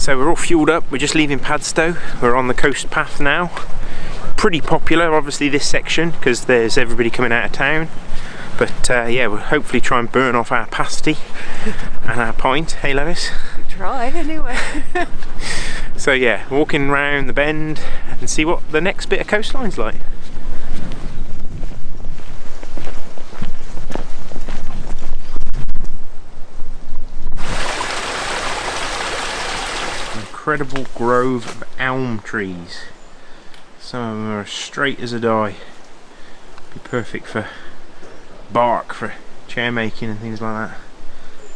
So we're all fueled up, we're just leaving Padstow, we're on the coast path now. Pretty popular, obviously, this section, because there's everybody coming out of town. But yeah, we'll hopefully try and burn off our pasty and our pint. Hey Lois? We try anyway. So yeah, walking round the bend and see what the next bit of coastline's like. Incredible grove of elm trees. Some of them are as straight as a die. Be perfect for bark for chair making and things like that.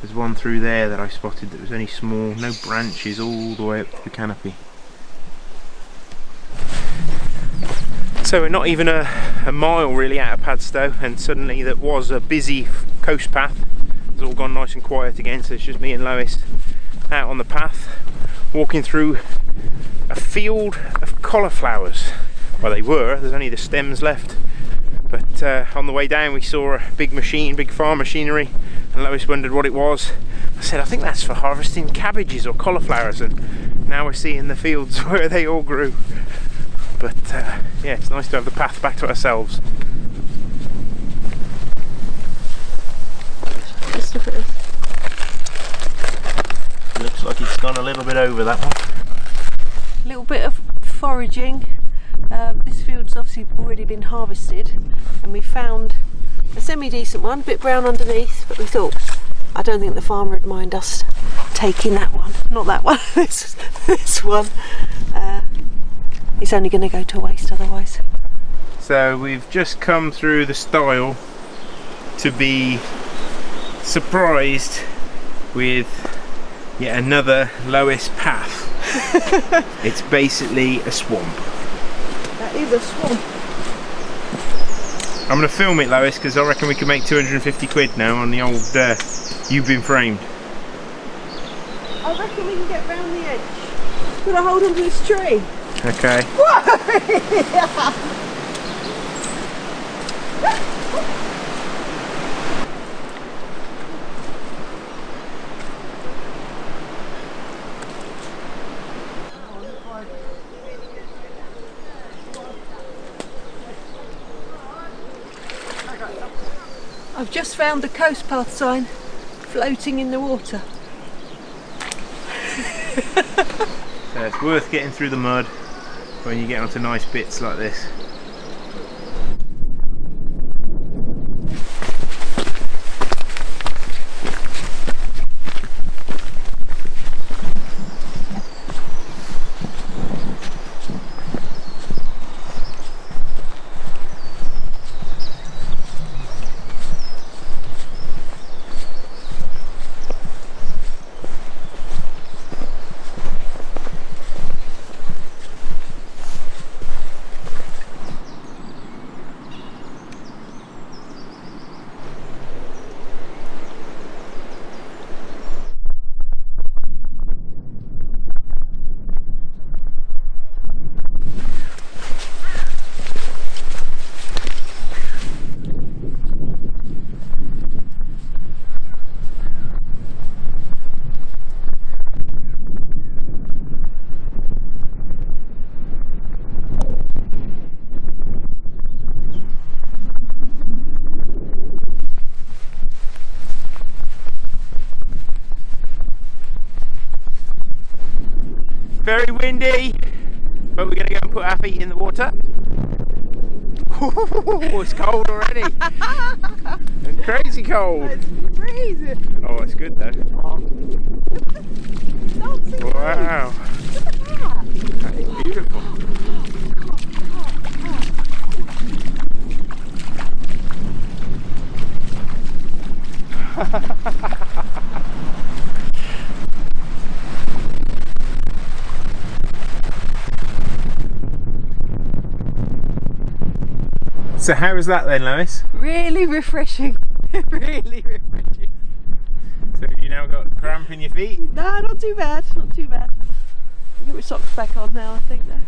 There's one through there that I spotted that was only small, no branches all the way up to the canopy. So we're not even a mile really out of Padstow, and suddenly that was a busy coast path. It's all gone nice and quiet again, so it's just me and Lois out on the path, walking through a field of cauliflowers. Well, they were, there's only the stems left. But on the way down we saw a big machine, big farm machinery, and Lois wondered what it was. I said, I think that's for harvesting cabbages or cauliflowers, and now we're seeing the fields where they all grew. But yeah, it's nice to have the path back to ourselves. Just look at this. Looks like it's gone a little bit over that one. A little bit of foraging. This field's obviously already been harvested, and we found a semi-decent one, a bit brown underneath, but we thought, I don't think the farmer would mind us taking that one. Not that one, this one. It's only going to go to waste otherwise. So we've just come through the stile to be surprised with yet another Lois path. It's basically a swamp. That is a swamp. I'm going to film it, Lois, because I reckon we can make 250 quid now on the old You've Been Framed. I reckon we can get round the edge. Could I hold on to this tree? Okay. I've just found the coast path sign floating in the water. So it's worth getting through the mud when you get onto nice bits like this. Very windy, but we're going to go and put our feet in the water. Oh, it's cold already. And crazy cold. It's freezing. Oh, it's good though. Wow. Look at that. That is beautiful. So how was that then, Lois? Really refreshing. Really refreshing. So you now got cramp in your feet? No, not too bad. Not too bad. I'll get my socks back on now, I think, though.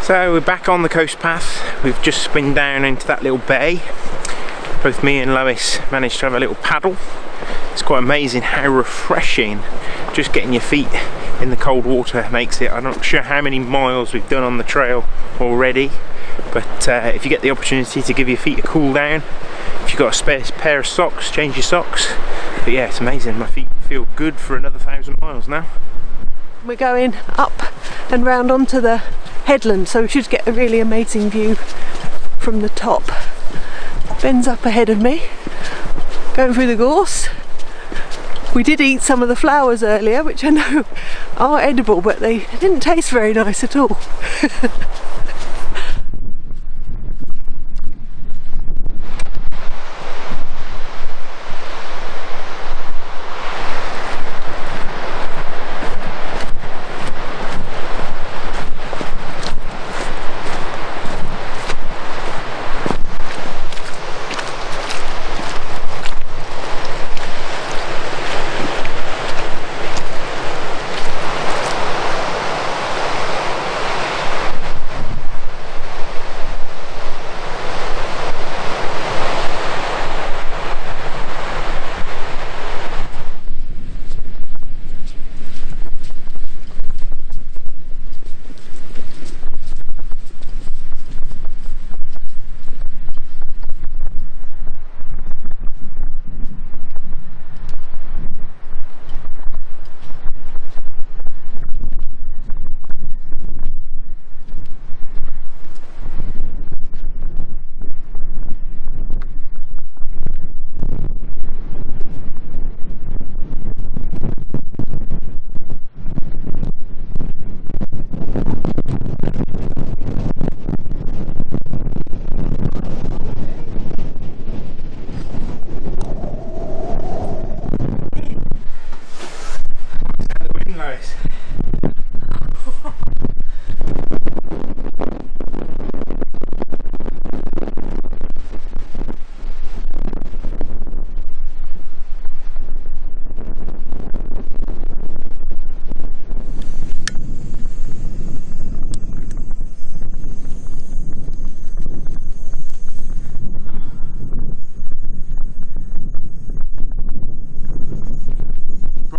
So we're back on the coast path. We've just been down into that little bay. Both me and Lois managed to have a little paddle. It's quite amazing how refreshing just getting your feet in the cold water makes it. I'm not sure how many miles we've done on the trail already, but if you get the opportunity to give your feet a cool down, if you've got a spare pair of socks, change your socks. But yeah, it's amazing. My feet feel good for another 1,000 miles now. We're going up and round onto the headland, so we should get a really amazing view from the top. Ben's up ahead of me, going through the gorse. We did eat some of the flowers earlier, which I know are edible, but they didn't taste very nice at all.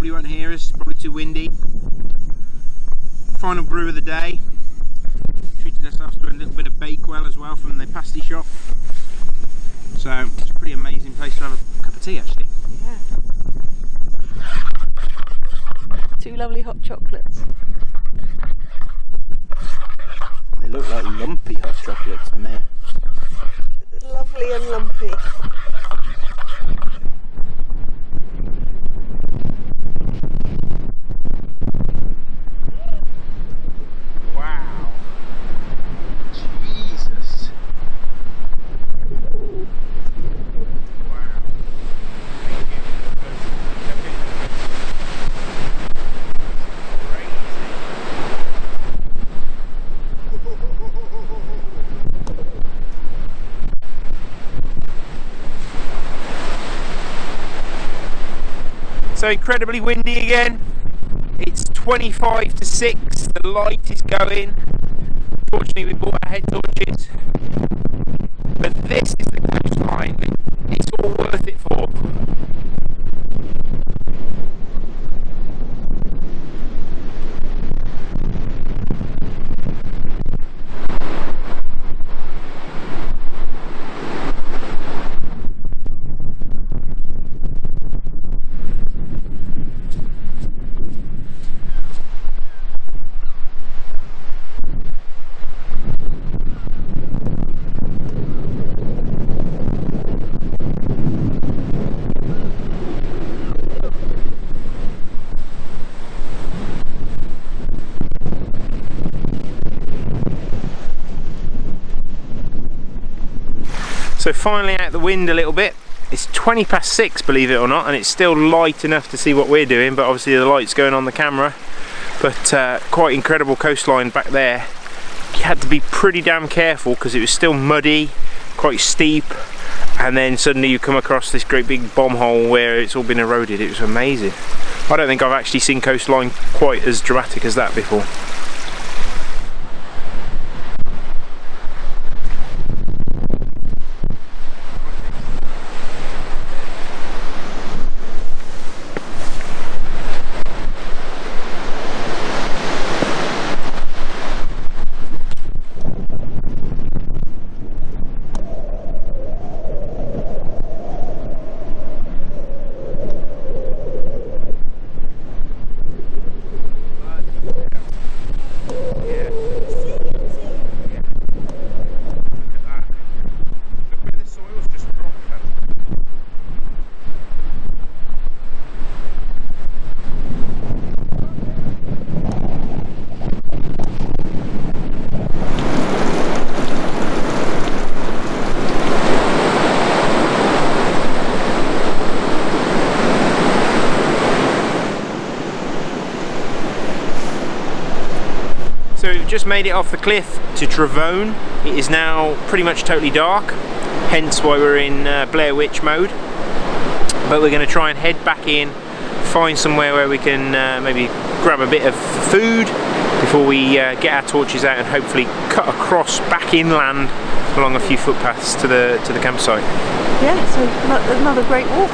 Won't hear us, probably too windy. Final brew of the day. Treated ourselves to a little bit of bakewell as well from the pasty shop. So it's a pretty amazing place to have a cup of tea actually. Yeah. 2 lovely hot chocolates. They look like lumpy hot chocolates to me. Lovely and lumpy. So incredibly windy again. It's 25 to 6, the light is going. Fortunately we bought our head torches. But this is the coastline it's all worth it for. So finally out the wind a little bit. It's 20 past 6, believe it or not, and it's still light enough to see what we're doing, but obviously the light's going on the camera. But quite incredible coastline back there. You had to be pretty damn careful because it was still muddy, quite steep, and then suddenly you come across this great big bomb hole where it's all been eroded. It was amazing. I don't think I've actually seen coastline quite as dramatic as that before. just made it off the cliff to Travone. It is now pretty much totally dark, hence why we're in Blair Witch mode. But we're going to try and head back in, find somewhere where we can maybe grab a bit of food before we get our torches out and hopefully cut across back inland along a few footpaths to the campsite. Yeah, so another great walk.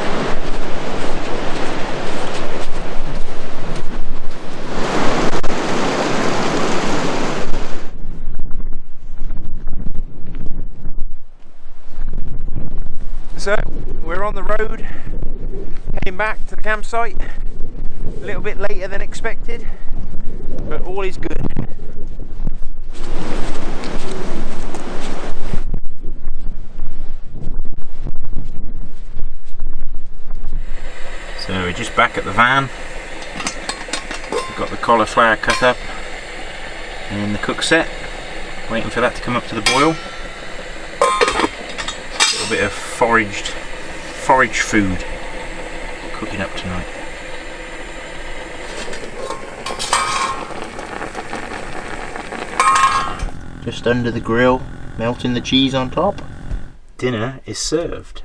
So we're on the road, heading back to the campsite, a little bit later than expected, but all is good. So we're just back at the van. We've got the cauliflower cut up and the cook set, waiting for that to come up to the boil. A bit of forage food cooking up tonight. Just under the grill, melting the cheese on top. Dinner is served.